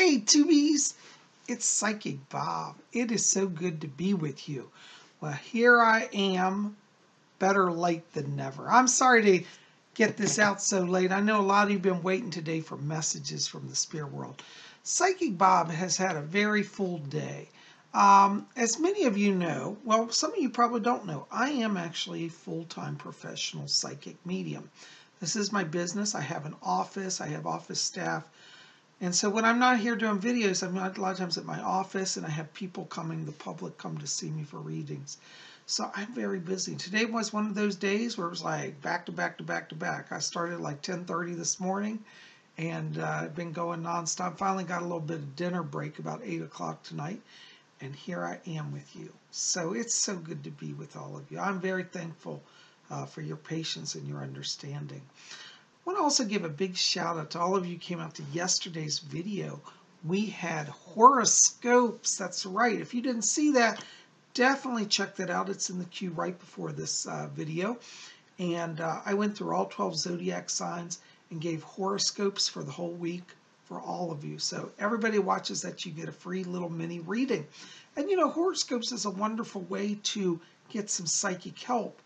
Hey, Tubies! It's Psychic Bob. It is so good to be with you. Well, here I am, better late than never. I'm sorry to get this out so late. I know a lot of you have been waiting today for messages from the spirit world. Psychic Bob has had a very full day. As many of you know, well, some of you probably don't know, I am actually a full-time professional psychic medium. This is my business. I have an office. I have office staff. And so when I'm not here doing videos, I'm not a lot of times at my office, and I have people coming, the public come to see me for readings. So I'm very busy. Today was one of those days where it was like back to back to back to back. I started like 10:30 this morning, and I've been going nonstop. Finally got a little bit of dinner break about 8 o'clock tonight, and here I am with you. So it's so good to be with all of you. I'm very thankful for your patience and your understanding. I want to also give a big shout out to all of you who came out to yesterday's video. We had horoscopes. That's right. If you didn't see that, definitely check that out. It's in the queue right before this video. And I went through all 12 zodiac signs and gave horoscopes for the whole week for all of you. So everybody watches that, you get a free little mini reading. And you know, horoscopes is a wonderful way to get some psychic help.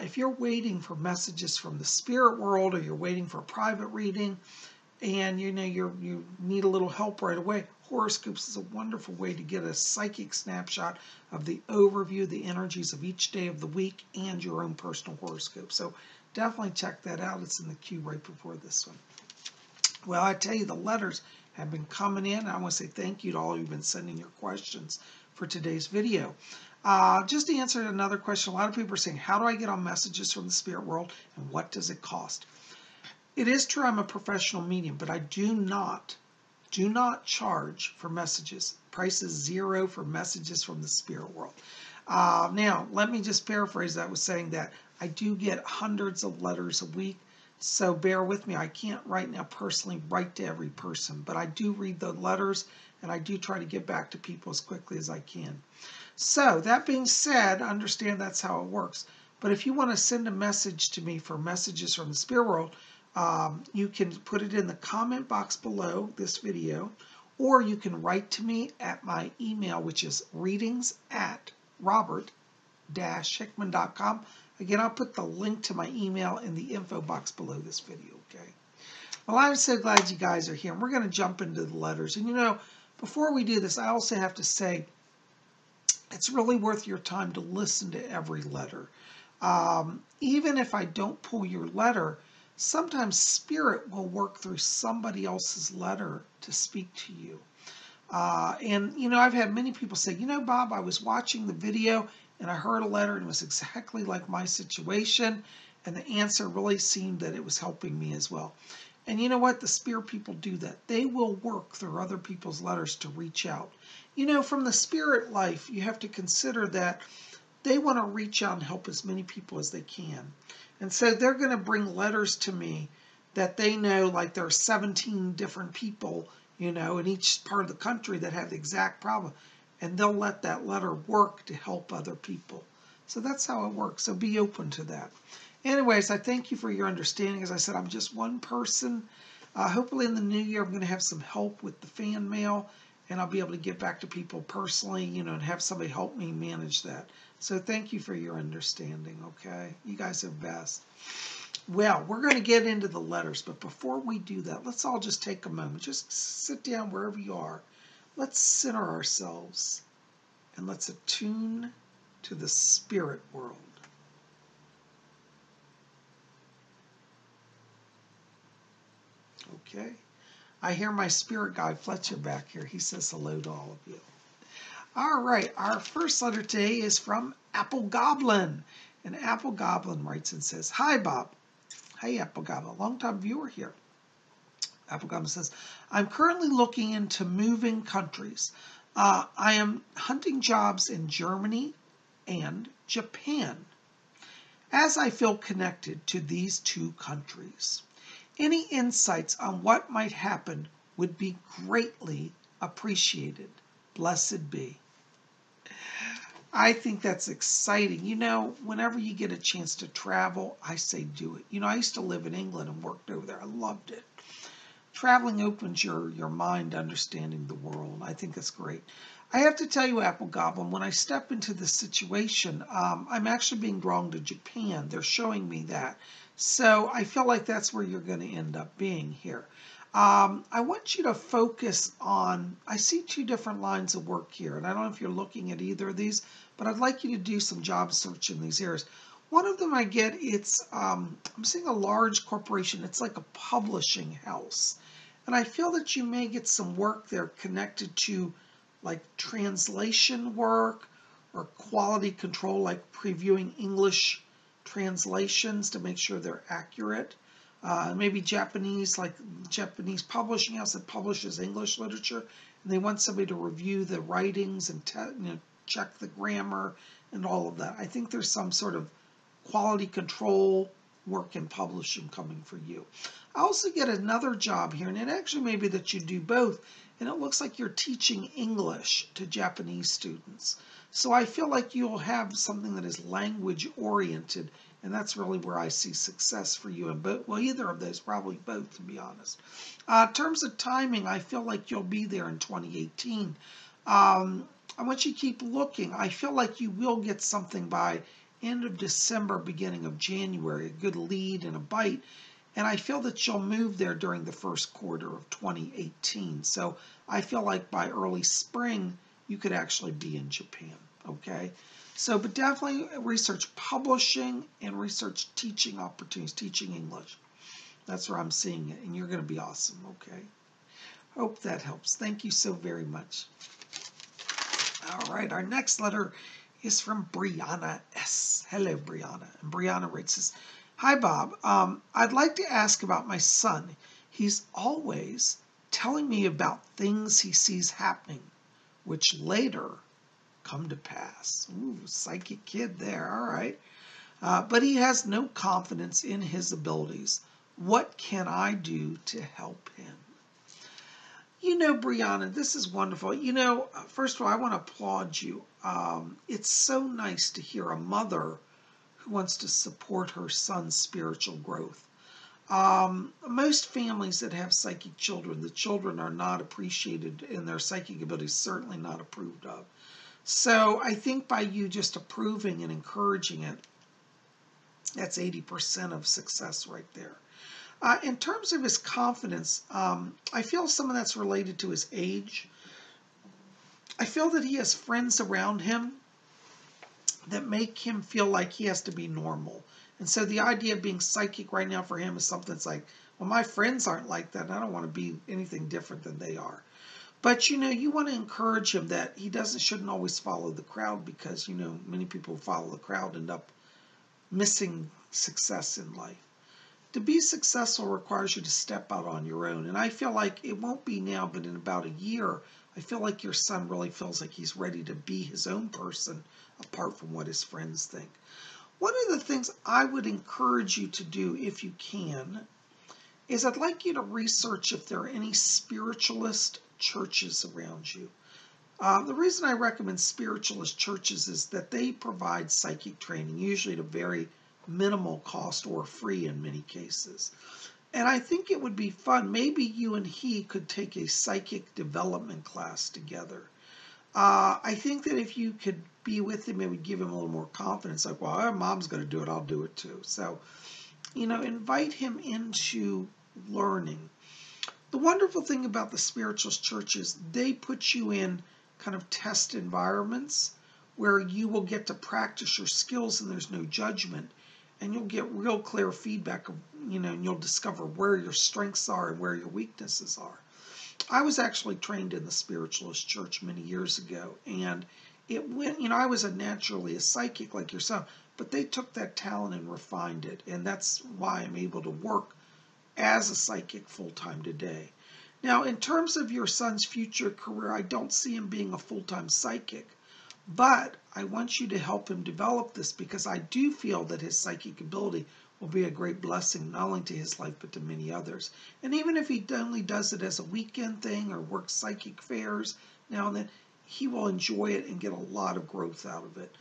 If you're waiting for messages from the spirit world, or you're waiting for a private reading, and you know you need a little help right away, horoscopes is a wonderful way to get a psychic snapshot of the overview, the energies of each day of the week, and your own personal horoscope. So definitely check that out. It's in the queue right before this one. Well, I tell you, the letters have been coming in. I want to say thank you to all who've been sending your questions for today's video. Just to answer another question, a lot of people are saying, how do I get on messages from the spirit world, and what does it cost? It is true I'm a professional medium, but I do not charge for messages. Price is $0 for messages from the spirit world. Now, let me just paraphrase that with saying that I do get hundreds of letters a week, so bear with me. I can't right now personally write to every person, but I do read the letters, and I do try to get back to people as quickly as I can. So that being said, understand that's how it works. But if you want to send a message to me for messages from the spirit world, you can put it in the comment box below this video, or you can write to me at my email, which is readings@robert-hickman.com. Again, I'll put the link to my email in the info box below this video, okay? Well, I'm so glad you guys are here. We're going to jump into the letters. And you know, before we do this, I also have to say, it's really worth your time to listen to every letter. Even if I don't pull your letter, sometimes spirit will work through somebody else's letter to speak to you. And, you know, I've had many people say, you know, Bob, I was watching the video and I heard a letter and it was exactly like my situation. And the answer really seemed that it was helping me as well. And you know what? The spirit people do that. They will work through other people's letters to reach out. You know, from the spirit life, you have to consider that they want to reach out and help as many people as they can. And so they're going to bring letters to me that they know, like there are 17 different people, you know, in each part of the country that have the exact problem. And they'll let that letter work to help other people. So that's how it works. So be open to that. Anyways, I thank you for your understanding. As I said, I'm just one person. Hopefully in the new year, I'm going to have some help with the fan mail, and I'll be able to get back to people personally, you know, and have somebody help me manage that. So thank you for your understanding, okay? You guys are best. Well, we're going to get into the letters, but before we do that, let's all just take a moment. Just sit down wherever you are. Let's center ourselves, and let's attune to the spirit world. Okay. I hear my spirit guide Fletcher back here. He says hello to all of you. All right. Our first letter today is from Apple Goblin. And Apple Goblin writes and says, hi, Bob. Hey, Apple Goblin. Long-time viewer here. Apple Goblin says, I'm currently looking into moving countries. I am hunting jobs in Germany and Japan, as I feel connected to these two countries. Any insights on what might happen would be greatly appreciated. Blessed be. I think that's exciting. You know, whenever you get a chance to travel, I say do it. You know, I used to live in England and worked over there. I loved it. traveling opens your mind to understanding the world. I think that's great. I have to tell you, Apple Goblin, when I step into this situation, I'm actually being drawn to Japan. They're showing me that. So I feel like that's where you're going to end up being here. I want you to focus on, I see two different lines of work here, and I don't know if you're looking at either of these, but I'd like you to do some job search in these areas. One of them I get, I'm seeing a large corporation. It's like a publishing house. And I feel that you may get some work there connected to like translation work or quality control, like previewing English translations to make sure they're accurate. Maybe Japanese, like Japanese publishing house that publishes English literature, and they want somebody to review the writings and check the grammar and all of that. I think there's some sort of quality control work in publishing coming for you. I also get another job here, and it actually may be that you do both, and it looks like you're teaching English to Japanese students. So I feel like you'll have something that is language oriented, and that's really where I see success for you in both. Well, either of those, probably both, to be honest. In terms of timing, I feel like you'll be there in 2018. I want you to keep looking. I feel like you will get something by end of December, beginning of January, a good lead and a bite. And I feel that you'll move there during the first quarter of 2018. So I feel like by early spring, you could actually be in Japan, okay? So, but definitely research publishing and research teaching opportunities, teaching English. That's where I'm seeing it, and you're going to be awesome, okay? Hope that helps. Thank you so very much. All right, our next letter is from Brianna S. Hello, Brianna. And Brianna writes this, hi, Bob. I'd like to ask about my son. He's always telling me about things he sees happening, which later come to pass. Ooh, psychic kid there, all right. But he has no confidence in his abilities. What can I do to help him? You know, Brianna, this is wonderful. You know, first of all, I want to applaud you. It's so nice to hear a mother who wants to support her son's spiritual growth. Most families that have psychic children, the children are not appreciated in their psychic abilities, certainly not approved of. So I think by you just approving and encouraging it, that's 80% of success right there. In terms of his confidence, I feel some of that's related to his age. I feel that he has friends around him that make him feel like he has to be normal. And so the idea of being psychic right now for him is something that's like, well, my friends aren't like that, and I don't want to be anything different than they are. But, you know, you want to encourage him that he shouldn't always follow the crowd because, you know, many people who follow the crowd end up missing success in life. To be successful requires you to step out on your own. And I feel like it won't be now, but in about a year, I feel like your son really feels like he's ready to be his own person apart from what his friends think. One of the things I would encourage you to do, if you can, is I'd like you to research if there are any spiritualist churches around you. The reason I recommend spiritualist churches is that they provide psychic training, usually at a very minimal cost or free in many cases. And I think it would be fun. Maybe you and he could take a psychic development class together. I think that if you could be with him, it would give him a little more confidence. Like, well, our mom's going to do it, I'll do it too. So, you know, invite him into learning. The wonderful thing about the spiritualist churches, they put you in kind of test environments where you will get to practice your skills and there's no judgment. And you'll get real clear feedback, you know, and you'll discover where your strengths are and where your weaknesses are. I was actually trained in the spiritualist church many years ago, and it went, you know, I was naturally a psychic like yourself, but they took that talent and refined it, and that's why I'm able to work as a psychic full-time today. Now, in terms of your son's future career, I don't see him being a full-time psychic. But I want you to help him develop this because I do feel that his psychic ability will be a great blessing, not only to his life, but to many others. And even if he only does it as a weekend thing or works psychic fairs now and then, he will enjoy it and get a lot of growth out of it.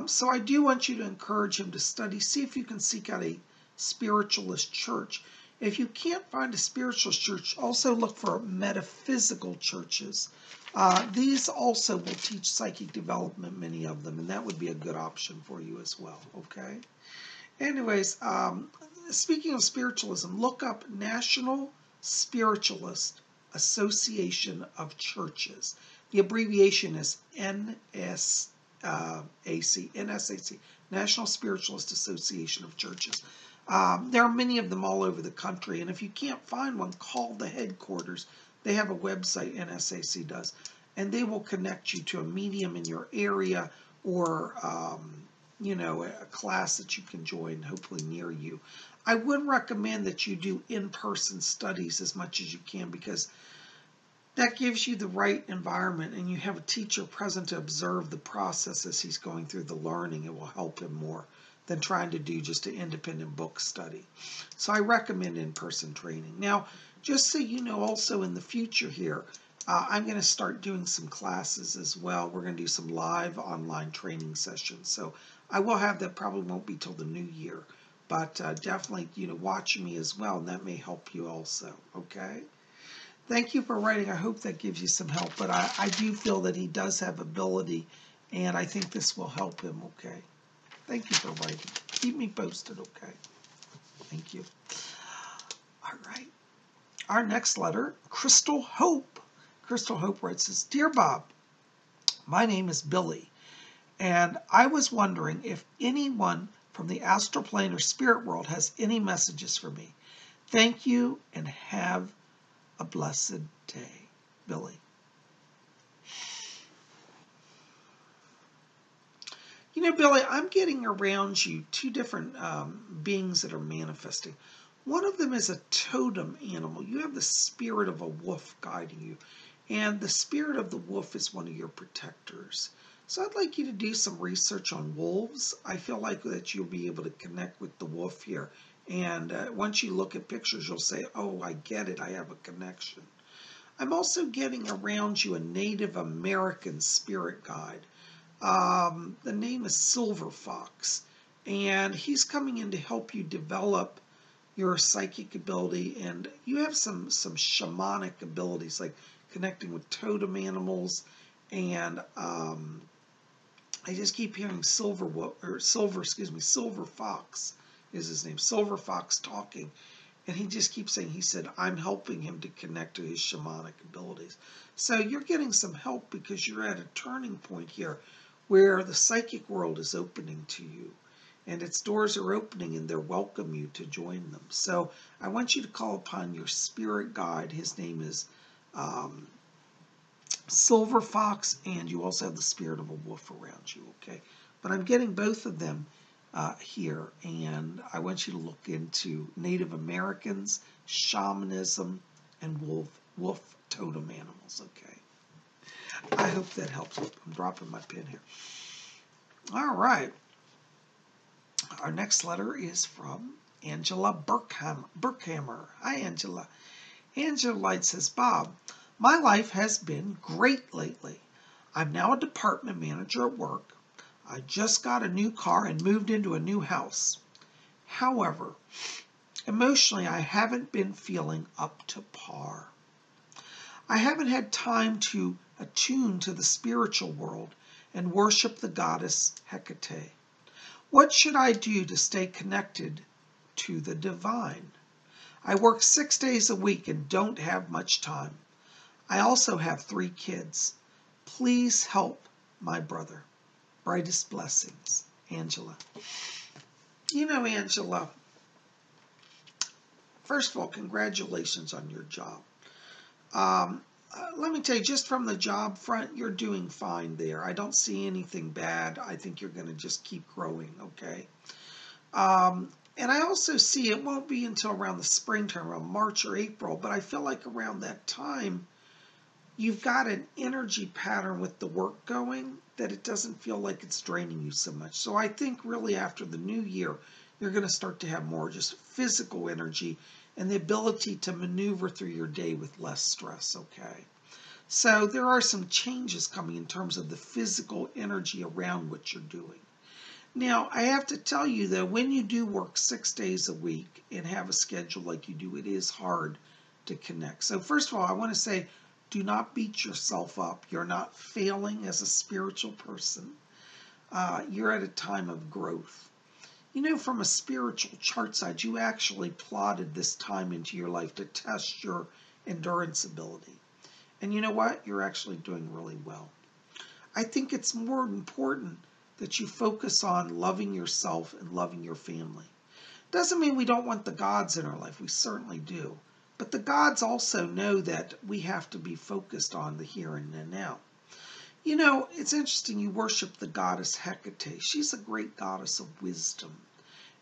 So I do want you to encourage him to study. See if you can seek out a spiritualist church. If you can't find a spiritualist church, also look for metaphysical churches. These also will teach psychic development, many of them, and that would be a good option for you as well, okay? Anyways, speaking of spiritualism, look up National Spiritualist Association of Churches. The abbreviation is NSAC, National Spiritualist Association of Churches. There are many of them all over the country, and if you can't find one, call the headquarters. They have a website, NSAC does, and they will connect you to a medium in your area or you know, a class that you can join, hopefully near you. I would recommend that you do in-person studies as much as you can, because that gives you the right environment and you have a teacher present to observe the process as he's going through the learning. It will help him more than trying to do just an independent book study. So I recommend in-person training. Now, just so you know, also in the future here, I'm going to start doing some classes as well. We're going to do some live online training sessions. So I will have that, probably won't be till the new year, but definitely, you know, watch me as well, and that may help you also, okay? Thank you for writing. I hope that gives you some help, but I do feel that he does have ability, and I think this will help him, okay? Thank you for writing. Keep me posted, okay? Thank you. All right. Our next letter, Crystal Hope. Crystal Hope writes this, Dear Bob, my name is Billy, and I was wondering if anyone from the astral plane or spirit world has any messages for me. Thank you, and have a blessed day. Billy. You know, Billy, I'm getting around you two different beings that are manifesting. One of them is a totem animal. You have the spirit of a wolf guiding you, and the spirit of the wolf is one of your protectors. So I'd like you to do some research on wolves. I feel like that you'll be able to connect with the wolf here. And once you look at pictures, you'll say, oh, I get it. I have a connection. I'm also getting around you a Native American spirit guide. The name is Silver Fox. And he's coming in to help you develop your psychic ability. And you have some shamanic abilities, like connecting with totem animals. And I just keep hearing Silver Fox is his name, Silver Fox talking, and he just keeps saying, he said, I'm helping him to connect to his shamanic abilities. So you're getting some help because you're at a turning point here where the psychic world is opening to you, and its doors are opening and they're welcome you to join them. So I want you to call upon your spirit guide. His name is Silver Fox, and you also have the spirit of a wolf around you, okay? But I'm getting both of them here, and I want you to look into Native Americans, shamanism, and wolf totem animals, okay? I hope that helps. I'm dropping my pen here. All right. Our next letter is from Angela Burkhammer. Hi, Angela. Angela says, Bob, my life has been great lately. I'm now a department manager at work. I just got a new car and moved into a new house. However, emotionally, I haven't been feeling up to par. I haven't had time to attune to the spiritual world and worship the goddess Hecate. What should I do to stay connected to the divine? I work 6 days a week and don't have much time. I also have 3 kids. Please help my brother. Brightest blessings, Angela. You know, Angela, first of all, congratulations on your job. Let me tell you, just from the job front, you're doing fine there. I don't see anything bad. I think you're going to just keep growing, okay? And I also see it won't be until around the springtime, around March or April, but I feel like around that time, you've got an energy pattern with the work going that it doesn't feel like it's draining you so much. So I think really after the new year, you're going to start to have more just physical energy and the ability to maneuver through your day with less stress, okay? So there are some changes coming in terms of the physical energy around what you're doing. Now, I have to tell you, though, when you do work 6 days a week and have a schedule like you do, it is hard to connect. So first of all, I want to say, do not beat yourself up. You're not failing as a spiritual person. You're at a time of growth. You know, from a spiritual chart side, you actually plotted this time into your life to test your endurance ability. And you know what? You're actually doing really well. I think it's more important that you focus on loving yourself and loving your family. Doesn't mean we don't want the gods in our life. We certainly do. But the gods also know that we have to be focused on the here and the now. You know, it's interesting you worship the goddess Hecate. She's a great goddess of wisdom.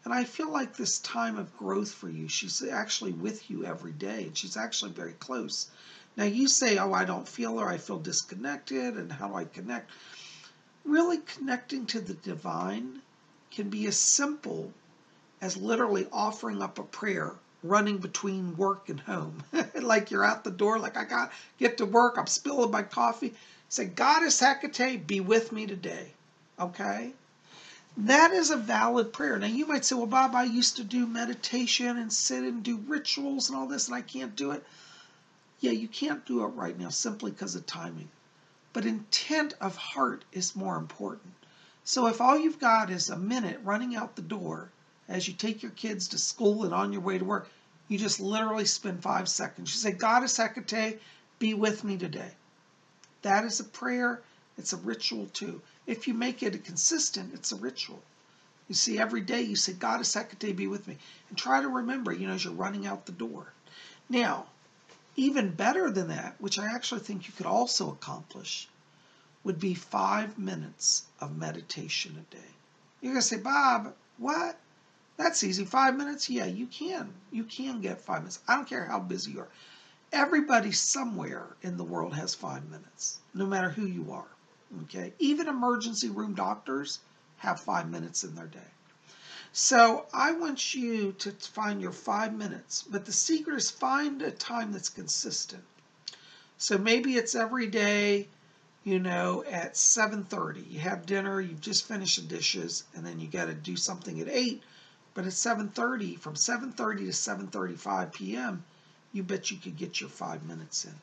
And I feel like this time of growth for you, she's actually with you every day, and she's actually very close. Now you say, oh, I don't feel her, I feel disconnected, and how do I connect? Really connecting to the divine can be as simple as literally offering up a prayer running between work and home. Like you're out the door, like I got get to work, I'm spilling my coffee. Say, Goddess Hecate, be with me today. Okay? That is a valid prayer. Now you might say, well, Bob, I used to do meditation and sit and do rituals and all this, and I can't do it. Yeah, you can't do it right now simply because of timing. But intent of heart is more important. So if all you've got is a minute running out the door as you take your kids to school and on your way to work, you just literally spend 5 seconds. You say, Goddess Hecate, be with me today. That is a prayer. It's a ritual too. If you make it consistent, it's a ritual. You see, every day you say, Goddess Hecate, be with me. And try to remember, as you're running out the door. Now, even better than that, which I actually think you could also accomplish, would be 5 minutes of meditation a day. You're going to say, Bob, what? That's easy. 5 minutes? Yeah, you can. You can get 5 minutes. I don't care how busy you are. Everybody somewhere in the world has 5 minutes, no matter who you are. Okay? Even emergency room doctors have 5 minutes in their day. So I want you to find your 5 minutes, but the secret is find a time that's consistent. So maybe it's every day, at 7:30. You have dinner, you've just finished the dishes, and then you got to do something at 8. But at 7:30, from 7:30 to 7:35 p.m., you bet you could get your 5 minutes in.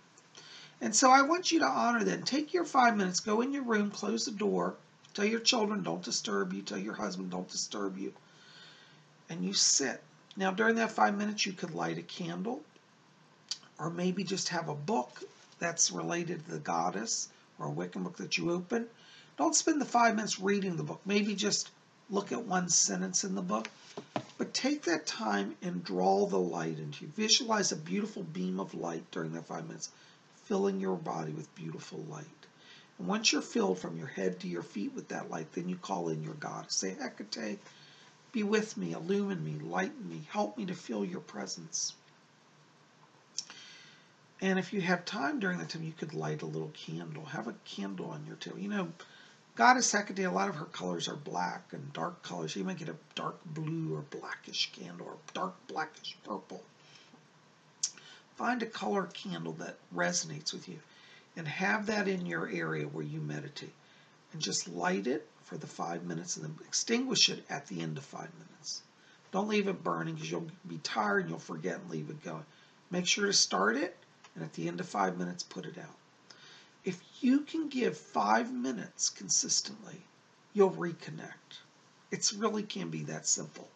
And so I want you to honor that. Take your 5 minutes, go in your room, close the door, tell your children don't disturb you, tell your husband don't disturb you, and you sit. Now during that 5 minutes, you could light a candle, or maybe just have a book that's related to the goddess, or a Wiccan book that you open. Don't spend the 5 minutes reading the book. Maybe just look at one sentence in the book. But take that time and draw the light into you. Visualize a beautiful beam of light during that 5 minutes, filling your body with beautiful light. And once you're filled from your head to your feet with that light, then you call in your goddess. Say, Hecate, be with me, illumine me, lighten me, help me to feel your presence. And if you have time during that time, you could light a little candle. Have a candle on your table. Goddess Hecate, a lot of her colors are black and dark colors. You might get a dark blue or blackish candle or dark blackish purple. Find a color candle that resonates with you and have that in your area where you meditate. And just light it for the 5 minutes and then extinguish it at the end of 5 minutes. Don't leave it burning because you'll be tired and you'll forget and leave it going. Make sure to start it and at the end of 5 minutes, put it out. If you can give 5 minutes consistently, you'll reconnect. It really can be that simple.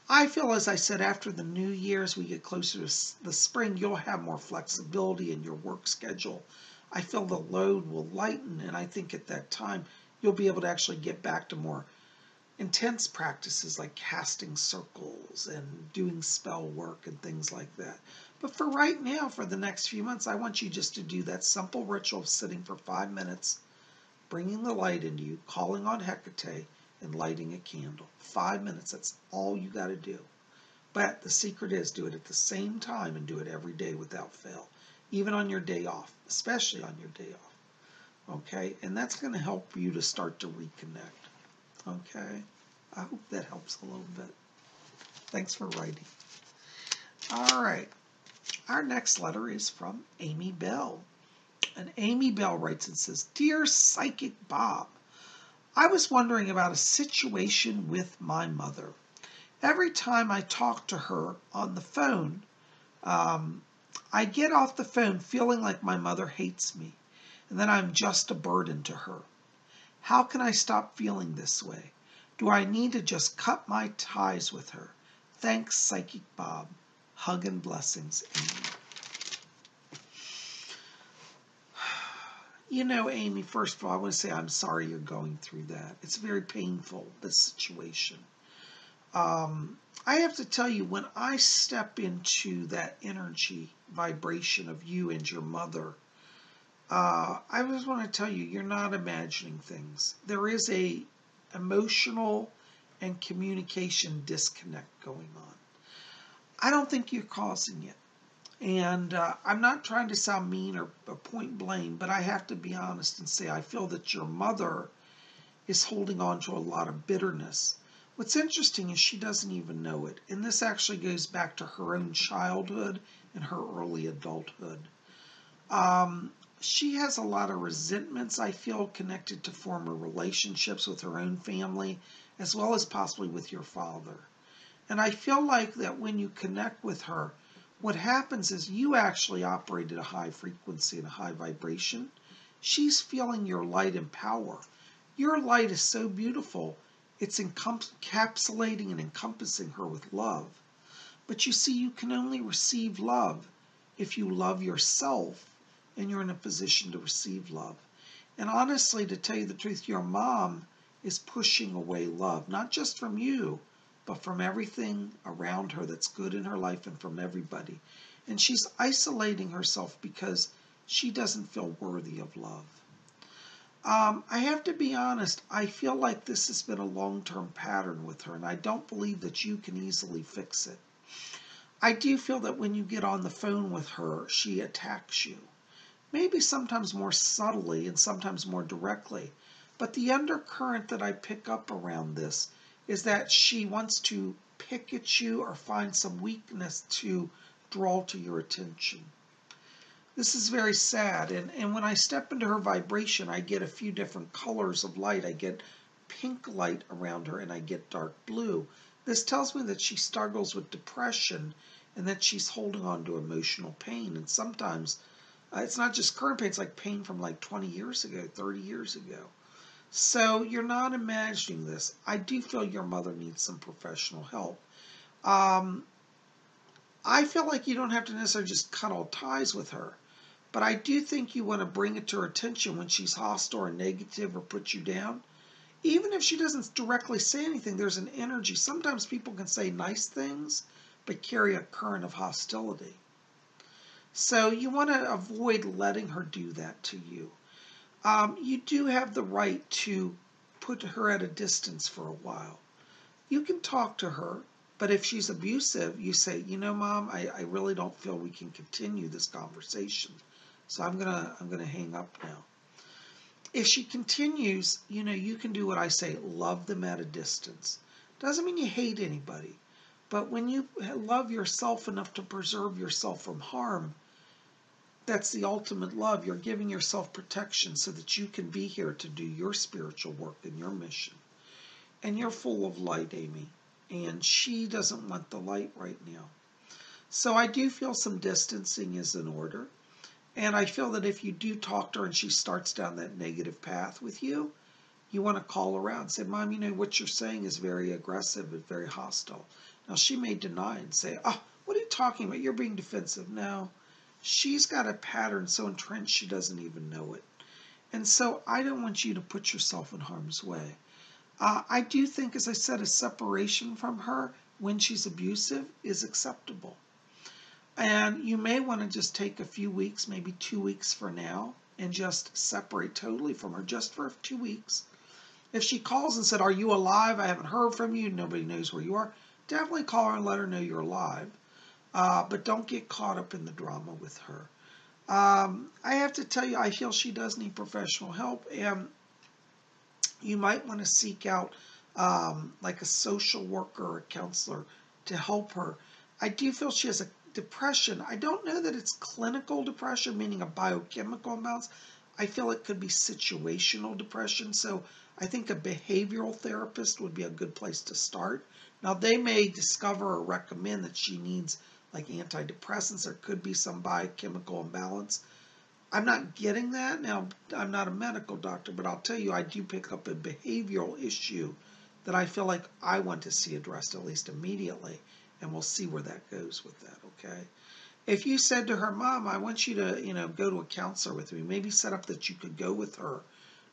I feel, as I said, after the new year, as we get closer to the spring, you'll have more flexibility in your work schedule. I feel the load will lighten, and I think at that time, you'll be able to actually get back to more intense practices like casting circles and doing spell work and things like that. But for right now, for the next few months, I want you just to do that simple ritual of sitting for 5 minutes, bringing the light into you, calling on Hecate, and lighting a candle. 5 minutes, that's all you got to do. But the secret is do it at the same time and do it every day without fail, even on your day off, especially on your day off. Okay? And that's going to help you to start to reconnect. Okay? I hope that helps a little bit. Thanks for writing. All right. Our next letter is from Amy Bell. And Amy Bell writes and says, Dear Psychic Bob, I was wondering about a situation with my mother. Every time I talk to her on the phone, I get off the phone feeling like my mother hates me and that I'm just a burden to her. How can I stop feeling this way? Do I need to just cut my ties with her? Thanks, Psychic Bob. Hug and blessings, Amy. You know, Amy, first of all, I want to say I'm sorry you're going through that. It's very painful, this situation. I have to tell you, when I step into that energy vibration of you and your mother, I just want to tell you, you're not imagining things. There is a emotional and communication disconnect going on. I don't think you're causing it. And I'm not trying to sound mean or point blame, but I have to be honest and say I feel that your mother is holding on to a lot of bitterness. What's interesting is she doesn't even know it. And this actually goes back to her own childhood and her early adulthood. She has a lot of resentments, I feel, connected to former relationships with her own family, as well as possibly with your father. And I feel like that when you connect with her, what happens is you actually operate at a high frequency and a high vibration. She's feeling your light and power. Your light is so beautiful, it's encapsulating and encompassing her with love. But you see, you can only receive love if you love yourself and you're in a position to receive love. And honestly, to tell you the truth, your mom is pushing away love, not just from you, but from everything around her that's good in her life and from everybody. And she's isolating herself because she doesn't feel worthy of love. I have to be honest, I feel like this has been a long-term pattern with her, and I don't believe that you can easily fix it. I do feel that when you get on the phone with her, she attacks you. Maybe sometimes more subtly and sometimes more directly. But the undercurrent that I pick up around this is that she wants to pick at you or find some weakness to draw to your attention. This is very sad, and when I step into her vibration, I get a few different colors of light. I get pink light around her, and I get dark blue. This tells me that she struggles with depression and that she's holding on to emotional pain. And sometimes it's not just current pain, it's like pain from like 20 years ago, 30 years ago. So you're not imagining this. I do feel your mother needs some professional help. I feel like you don't have to necessarily just cut all ties with her. But I do think you want to bring it to her attention when she's hostile or negative or puts you down. Even if she doesn't directly say anything, there's an energy. Sometimes people can say nice things, but carry a current of hostility. So you want to avoid letting her do that to you. You do have the right to put her at a distance for a while. You can talk to her, but if she's abusive, you say, you know, Mom, I really don't feel we can continue this conversation. So I'm gonna hang up now. If she continues, you know, you can do what I say, love them at a distance. Doesn't mean you hate anybody, but when you love yourself enough to preserve yourself from harm, that's the ultimate love. You're giving yourself protection so that you can be here to do your spiritual work and your mission. And you're full of light, Amy, and she doesn't want the light right now. So I do feel some distancing is in order. And I feel that if you do talk to her and she starts down that negative path with you, you want to call her out and say, Mom, you know, what you're saying is very aggressive and very hostile. Now, she may deny and say, oh, what are you talking about? You're being defensive. No, she's got a pattern so entrenched she doesn't even know it. And so I don't want you to put yourself in harm's way. I do think, as I said, a separation from her when she's abusive is acceptable. And you may want to just take a few weeks, maybe 2 weeks for now, and just separate totally from her just for 2 weeks. If she calls and said, are you alive? I haven't heard from you. Nobody knows where you are. Definitely call her and let her know you're alive. But don't get caught up in the drama with her. I have to tell you, I feel she does need professional help. And you might want to seek out like a social worker or a counselor to help her. I do feel she has a depression. I don't know that it's clinical depression, meaning a biochemical imbalance. I feel it could be situational depression. So I think a behavioral therapist would be a good place to start. Now, they may discover or recommend that she needs like antidepressants. There could be some biochemical imbalance. I'm not getting that. Now, I'm not a medical doctor, but I'll tell you, I do pick up a behavioral issue that I feel like I want to see addressed at least immediately, and we'll see where that goes with that, okay? If you said to her, Mom, I want you to, go to a counselor with me, maybe set up that you could go with her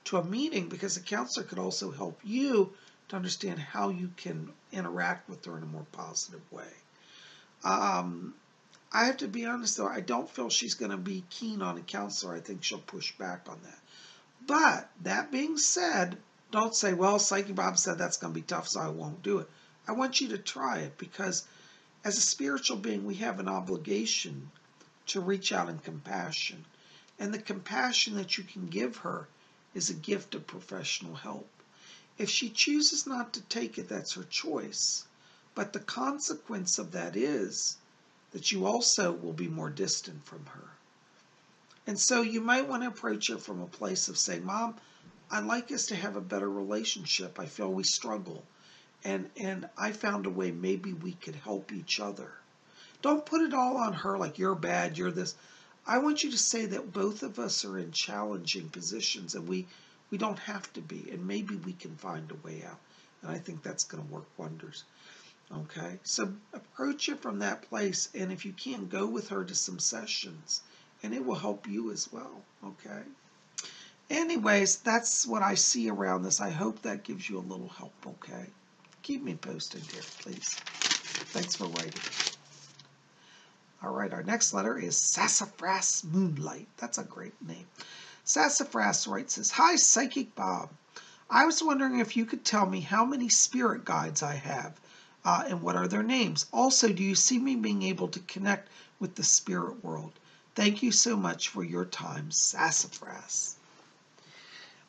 to a meeting, because a counselor could also help you to understand how you can interact with her in a more positive way. I have to be honest, though, I don't feel she's going to be keen on a counselor. I think she'll push back on that. But that being said, don't say, well, Psychic Bob said that's going to be tough, so I won't do it. I want you to try it, because as a spiritual being, we have an obligation to reach out in compassion. And the compassion that you can give her is a gift of professional help. If she chooses not to take it, that's her choice. But the consequence of that is that you also will be more distant from her. And so you might want to approach her from a place of saying, Mom, I'd like us to have a better relationship. I feel we struggle. And I found a way maybe we could help each other. Don't put it all on her like you're bad, you're this. I want you to say that both of us are in challenging positions, and we don't have to be, and maybe we can find a way out. And I think that's going to work wonders. Okay, so approach it from that place, and if you can, go with her to some sessions, and it will help you as well. Okay. Anyways, that's what I see around this. I hope that gives you a little help. Okay. Keep me posted, dear, please. Thanks for writing. All right, our next letter is Sassafras Moonlight. That's a great name. Sassafras writes this, Hi, Psychic Bob. I was wondering if you could tell me how many spirit guides I have and what are their names. Also, do you see me being able to connect with the spirit world? Thank you so much for your time, Sassafras.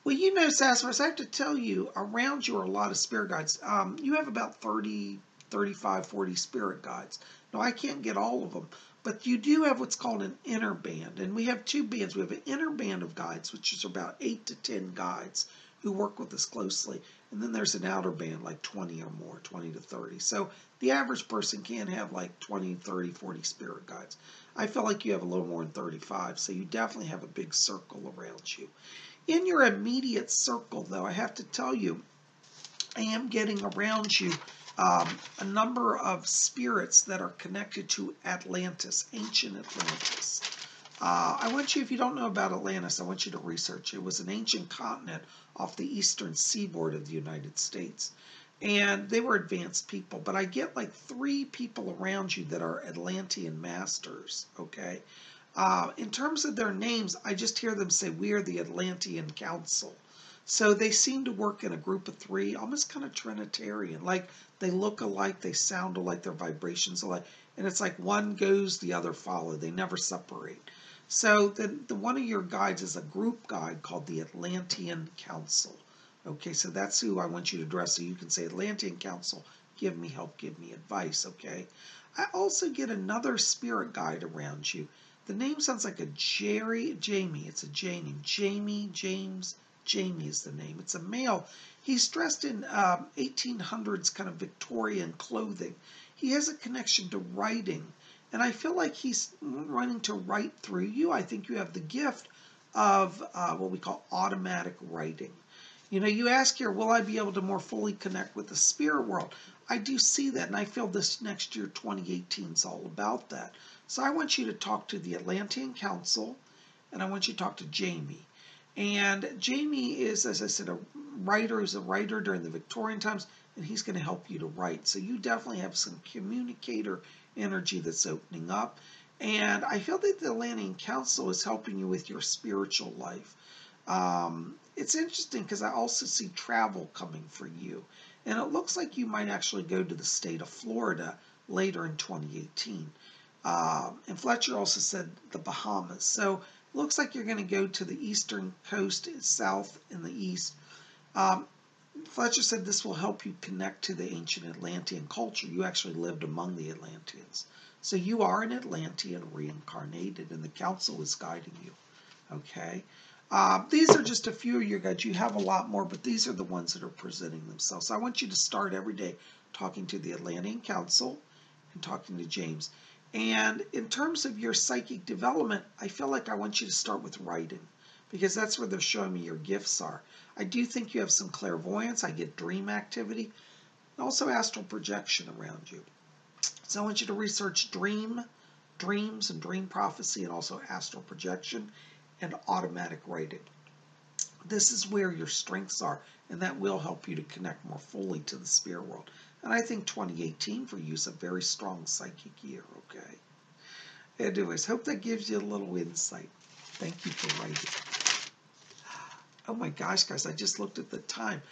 Well, Sassafras, I have to tell you, around you are a lot of spirit guides. You have about 30, 35, 40 spirit guides. Now, I can't get all of them, but you do have what's called an inner band. And we have two bands. We have an inner band of guides, which is about 8 to 10 guides who work with us closely. And then there's an outer band, like 20 or more, 20 to 30. So the average person can have like 20, 30, 40 spirit guides. I feel like you have a little more than 35, so you definitely have a big circle around you. In your immediate circle, though, I have to tell you, I am getting around you a number of spirits that are connected to Atlantis, ancient Atlantis. I want you, if you don't know about Atlantis, I want you to research. It was an ancient continent off the eastern seaboard of the United States. And they were advanced people. But I get like 3 people around you that are Atlantean masters, okay? In terms of their names, I just hear them say, we are the Atlantean Council. So they seem to work in a group of 3, almost kind of Trinitarian. Like they look alike, they sound alike, their vibrations alike. And it's like one goes, the other follow. They never separate. So the one of your guides is a group guide called the Atlantean Council. Okay, so that's who I want you to address. So you can say, Atlantean Council, give me help, give me advice, okay? I also get another spirit guide around you. The name sounds like a Jamie. It's a J name. James, Jamie is the name. It's a male. He's dressed in 1800s kind of Victorian clothing. He has a connection to writing. And I feel like he's running to write through you. I think you have the gift of what we call automatic writing. You ask here, will I be able to more fully connect with the spirit world? I do see that, and I feel this next year, 2018, is all about that. So I want you to talk to the Atlantean Council, and I want you to talk to Jamie. And Jamie is, as I said, a writer. He's a writer during the Victorian times, and he's going to help you to write. So you definitely have some communicator energy that's opening up. And I feel that the Atlantean Council is helping you with your spiritual life. It's interesting because I also see travel coming for you. And it looks like you might actually go to the state of Florida later in 2018. And Fletcher also said the Bahamas. So it looks like you're going to go to the eastern coast, south and the east. Fletcher said this will help you connect to the ancient Atlantean culture. You actually lived among the Atlanteans. So you are an Atlantean reincarnated, and the council is guiding you. Okay? These are just a few of your guides. You have a lot more, but these are the ones that are presenting themselves. So I want you to start every day talking to the Atlantean Council and talking to James. And in terms of your psychic development, I feel like I want you to start with writing, because that's where they're showing me your gifts are. I do think you have some clairvoyance. I get dream activity, and also astral projection around you. So I want you to research dreams and dream prophecy, and also astral projection and automatic writing. This is where your strengths are, and that will help you to connect more fully to the spirit world. And I think 2018 for you is a very strong psychic year, okay? Anyways, hope that gives you a little insight. Thank you for writing. Oh my gosh, guys, I just looked at the time.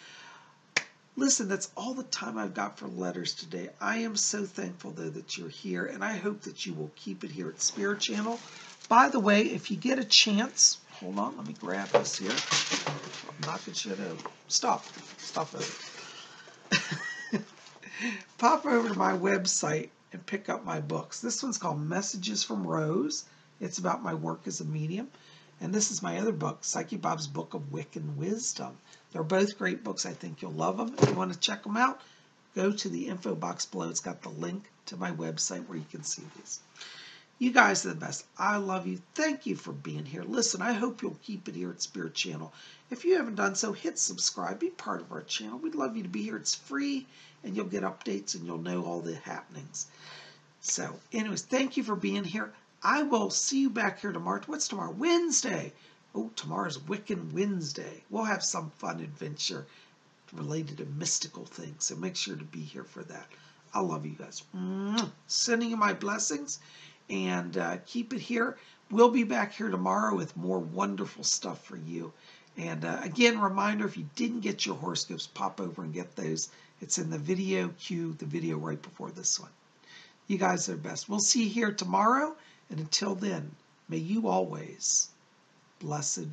Listen, that's all the time I've got for letters today. I am so thankful, though, that you're here, and I hope that you will keep it here at Spirit Channel. By the way, if you get a chance, hold on, let me grab this here. I'm knocking shit over. Stop over. Pop over to my website and pick up my books. This one's called Messages from Rose. It's about my work as a medium. And this is my other book, Psychic Bob's Book of Wiccan Wisdom. They're both great books. I think you'll love them. If you want to check them out, go to the info box below. It's got the link to my website where you can see these. You guys are the best. I love you. Thank you for being here. Listen, I hope you'll keep it here at Spirit Channel. If you haven't done so, hit subscribe. Be part of our channel. We'd love you to be here. It's free, and you'll get updates, and you'll know all the happenings. So, anyways, thank you for being here. I will see you back here tomorrow. What's tomorrow? Wednesday. Oh, tomorrow's Wiccan Wednesday. We'll have some fun adventure related to mystical things, so make sure to be here for that. I love you guys. Sending you my blessings, and keep it here. We'll be back here tomorrow with more wonderful stuff for you. And again, reminder, if you didn't get your horoscopes, pop over and get those. It's in the video queue, the video right before this one. You guys are the best. We'll see you here tomorrow. And until then, may you always, blessed